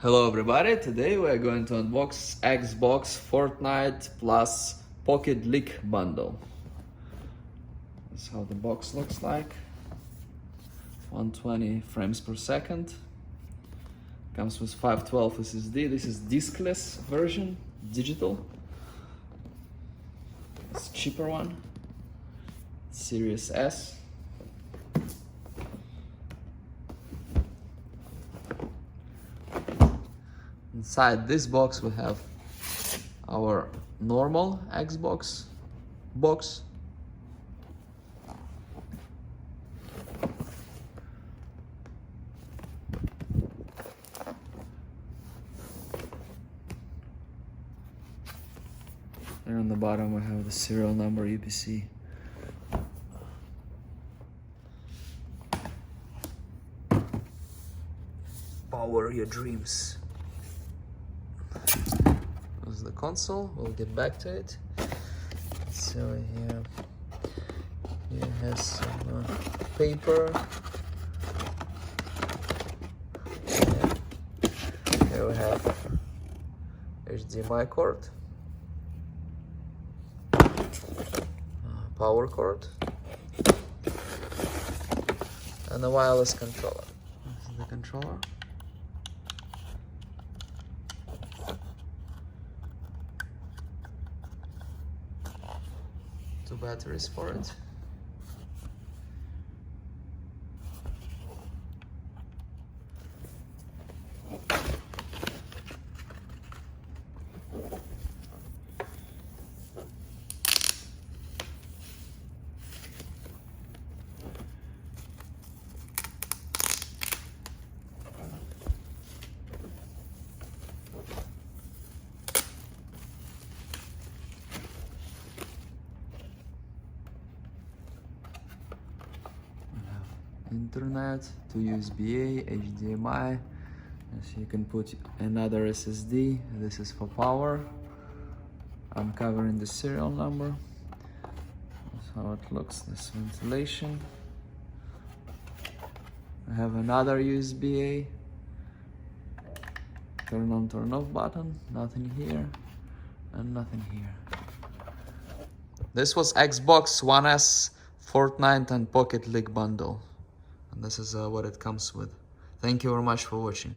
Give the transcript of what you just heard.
Hello everybody, today we are going to unbox Xbox Fortnite plus Pocket League bundle. That's how the box looks like. 120 frames per second. Comes with 512 SSD. This is diskless version, digital. It's a cheaper one, Series S. Inside this box we have our normal Xbox box. And on the bottom we have the serial number UPC. Power your dreams. This is the console. We'll get back to it. So here it has some paper. Here we have HDMI cord, power cord, and a wireless controller. This is the controller. Two batteries for it. Internet, to USB-A, HDMI, so you can put another SSD. This is for power. I'm covering the serial number. That's how it looks, this ventilation. I have another USB-A, turn on, turn off button, nothing here and nothing here. This was Xbox One S, Fortnite and Pocket League bundle. And this is what it comes with. Thank you very much for watching.